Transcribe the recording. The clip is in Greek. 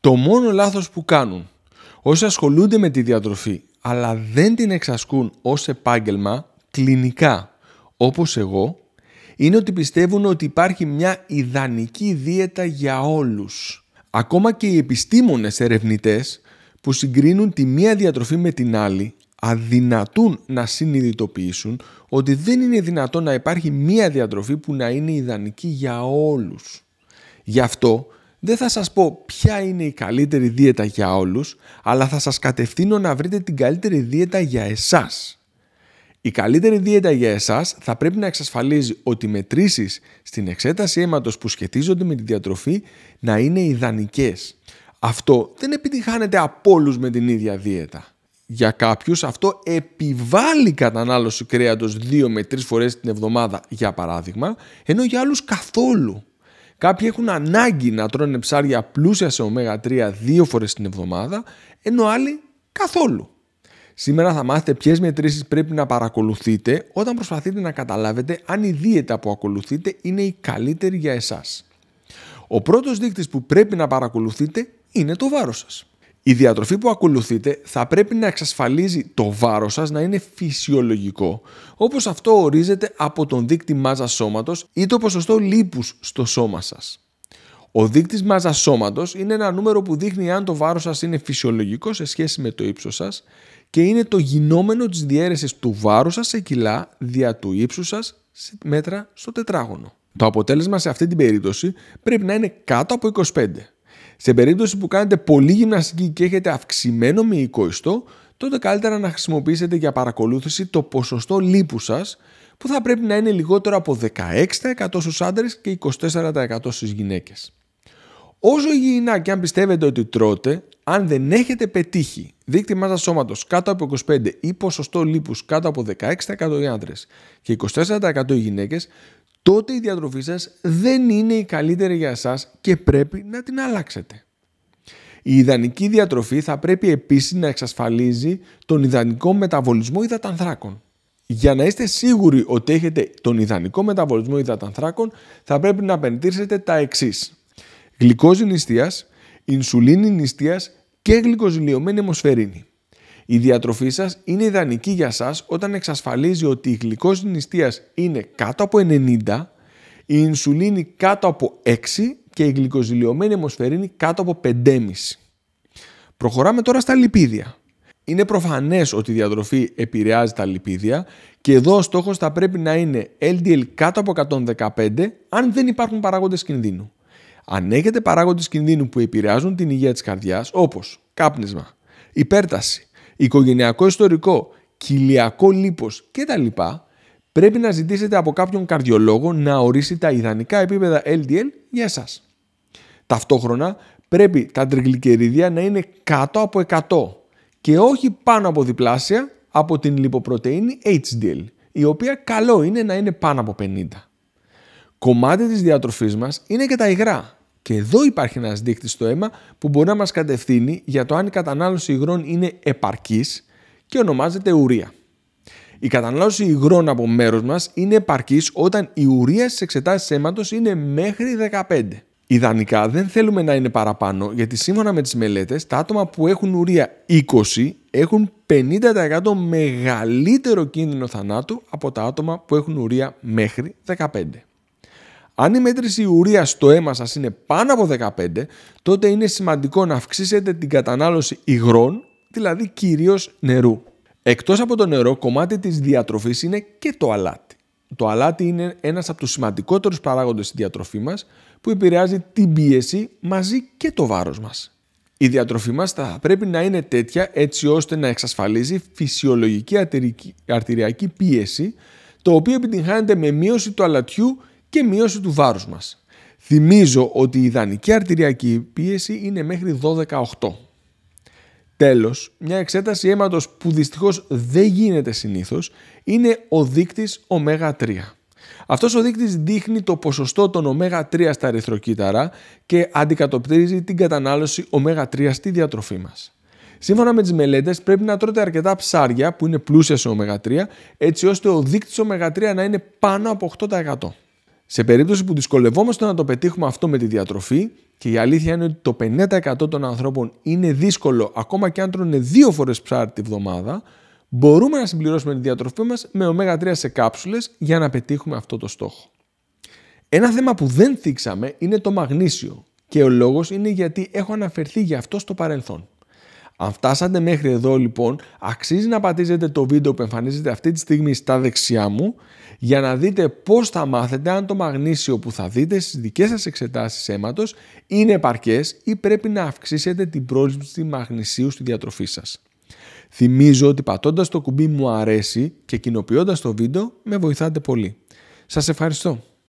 Το μόνο λάθος που κάνουν όσοι ασχολούνται με τη διατροφή αλλά δεν την εξασκούν ως επάγγελμα κλινικά όπως εγώ, είναι ότι πιστεύουν ότι υπάρχει μια ιδανική δίαιτα για όλους. Ακόμα και οι επιστήμονες ερευνητές που συγκρίνουν τη μία διατροφή με την άλλη αδυνατούν να συνειδητοποιήσουν ότι δεν είναι δυνατόν να υπάρχει μία διατροφή που να είναι ιδανική για όλους. Γι' αυτό δεν θα σας πω ποια είναι η καλύτερη δίαιτα για όλους, αλλά θα σας κατευθύνω να βρείτε την καλύτερη δίαιτα για εσάς. Η καλύτερη δίαιτα για εσάς θα πρέπει να εξασφαλίζει ότι οι μετρήσεις στην εξέταση αίματος που σχετίζονται με τη διατροφή να είναι ιδανικές. Αυτό δεν επιτυγχάνεται από όλους με την ίδια δίαιτα. Για κάποιους αυτό επιβάλλει κατανάλωση κρέατος 2 με 3 φορές την εβδομάδα για παράδειγμα, ενώ για άλλους καθόλου. Κάποιοι έχουν ανάγκη να τρώνε ψάρια πλούσια σε ω3 2 φορές την εβδομάδα, ενώ άλλοι καθόλου. Σήμερα θα μάθετε ποιες μετρήσεις πρέπει να παρακολουθείτε όταν προσπαθείτε να καταλάβετε αν η δίαιτα που ακολουθείτε είναι η καλύτερη για εσάς. Ο πρώτος δείκτης που πρέπει να παρακολουθείτε είναι το βάρος σας. Η διατροφή που ακολουθείτε θα πρέπει να εξασφαλίζει το βάρος σας να είναι φυσιολογικό, όπως αυτό ορίζεται από τον δείκτη μάζας σώματος ή το ποσοστό λίπους στο σώμα σας. Ο δείκτης μάζας σώματος είναι ένα νούμερο που δείχνει αν το βάρος σας είναι φυσιολογικό σε σχέση με το ύψος σας και είναι το γινόμενο της διαίρεσης του βάρους σας σε κιλά δια του ύψους σας σε μέτρα στο τετράγωνο. Το αποτέλεσμα σε αυτή την περίπτωση πρέπει να είναι κάτω από 25. Σε περίπτωση που κάνετε πολλή γυμναστική και έχετε αυξημένο μυϊκό ιστό, τότε καλύτερα να χρησιμοποιήσετε για παρακολούθηση το ποσοστό λίπους σας, που θα πρέπει να είναι λιγότερο από 16% στους άντρες και 24% στις γυναίκες. Όσο υγιεινά και αν πιστεύετε ότι τρώτε, αν δεν έχετε πετύχει δείκτη μάζας σώματος κάτω από 25 ή ποσοστό λίπους κάτω από 16% οι άντρες και 24% οι γυναίκες, τότε η διατροφή σας δεν είναι η καλύτερη για εσάς και πρέπει να την αλλάξετε. Η ιδανική διατροφή θα πρέπει επίσης να εξασφαλίζει τον ιδανικό μεταβολισμό υδατανθράκων. Για να είστε σίγουροι ότι έχετε τον ιδανικό μεταβολισμό υδατανθράκων, θα πρέπει να πεντήσετε τα εξής: γλυκόζη νηστείας, ινσουλίνη νηστείας και γλυκοζηλιωμένη αιμοσφαιρίνη. Η διατροφή σας είναι ιδανική για σας όταν εξασφαλίζει ότι η γλυκόζη νηστείας είναι κάτω από 90, η ινσουλίνη κάτω από 6 και η γλυκοζηλιωμένη αιμοσφαιρίνη κάτω από 5,5. Προχωράμε τώρα στα λιπίδια. Είναι προφανές ότι η διατροφή επηρεάζει τα λιπίδια και εδώ ο στόχος θα πρέπει να είναι LDL κάτω από 115 αν δεν υπάρχουν παράγοντες κινδύνου. Αν έχετε παράγοντες κινδύνου που επηρεάζουν την υγεία της καρδιάς, όπως κάπνισμα, υπέρταση, οικογενειακό ιστορικό, κοιλιακό λίπος κτλ., πρέπει να ζητήσετε από κάποιον καρδιολόγο να ορίσει τα ιδανικά επίπεδα LDL για εσάς. Ταυτόχρονα πρέπει τα τριγλικερίδια να είναι κάτω από 100 και όχι πάνω από διπλάσια από την λιποπρωτεΐνη HDL, η οποία καλό είναι να είναι πάνω από 50. Κομμάτι της διατροφής μας είναι και τα υγρά. Και εδώ υπάρχει ένας δείκτης στο αίμα που μπορεί να μας κατευθύνει για το αν η κατανάλωση υγρών είναι επαρκής και ονομάζεται ουρία. Η κατανάλωση υγρών από μέρος μας είναι επαρκής όταν η ουρία στις εξετάσεις αίματος είναι μέχρι 15. Ιδανικά δεν θέλουμε να είναι παραπάνω, γιατί σύμφωνα με τις μελέτες τα άτομα που έχουν ουρία 20 έχουν 50% μεγαλύτερο κίνδυνο θανάτου από τα άτομα που έχουν ουρία μέχρι 15. Αν η μέτρηση ουρίας στο αίμα σας είναι πάνω από 15, τότε είναι σημαντικό να αυξήσετε την κατανάλωση υγρών, δηλαδή κυρίως νερού. Εκτός από το νερό, κομμάτι της διατροφής είναι και το αλάτι. Το αλάτι είναι ένας από τους σημαντικότερους παράγοντες στη διατροφή μας που επηρεάζει την πίεση μαζί και το βάρος μας. Η διατροφή μας θα πρέπει να είναι τέτοια έτσι ώστε να εξασφαλίζει φυσιολογική αρτηριακή πίεση, το οποίο επιτυγχάνεται με μείωση του αλατιού και μείωση του βάρους μας. Θυμίζω ότι η ιδανική αρτηριακή πίεση είναι μέχρι 12,8. Τέλος, μια εξέταση αίματος που δυστυχώς δεν γίνεται συνήθως είναι ο δείκτης ω3. Αυτός ο δείκτης δείχνει το ποσοστό των ω3 στα ερυθροκύτταρα και αντικατοπτρίζει την κατανάλωση ω3 στη διατροφή μας. Σύμφωνα με τις μελέτες, πρέπει να τρώτε αρκετά ψάρια που είναι πλούσια σε ω3, έτσι ώστε ο δείκτης ω3 να είναι πάνω από 8%. Σε περίπτωση που δυσκολευόμαστε να το πετύχουμε αυτό με τη διατροφή, και η αλήθεια είναι ότι το 50% των ανθρώπων είναι δύσκολο ακόμα και αν τρώνε 2 φορές ψάρι τη βδομάδα, μπορούμε να συμπληρώσουμε τη διατροφή μας με ω3 σε κάψουλες για να πετύχουμε αυτό το στόχο. Ένα θέμα που δεν θίξαμε είναι το μαγνήσιο και ο λόγος είναι γιατί έχω αναφερθεί για αυτό στο παρελθόν. Αν φτάσατε μέχρι εδώ λοιπόν, αξίζει να πατήσετε το βίντεο που εμφανίζεται αυτή τη στιγμή στα δεξιά μου για να δείτε πώς θα μάθετε αν το μαγνήσιο που θα δείτε στις δικές σας εξετάσεις αίματος είναι επαρκές ή πρέπει να αυξήσετε την πρόσληψη μαγνησίου στη διατροφή σας. Θυμίζω ότι πατώντας το κουμπί μου αρέσει και κοινοποιώντας το βίντεο με βοηθάτε πολύ. Σας ευχαριστώ.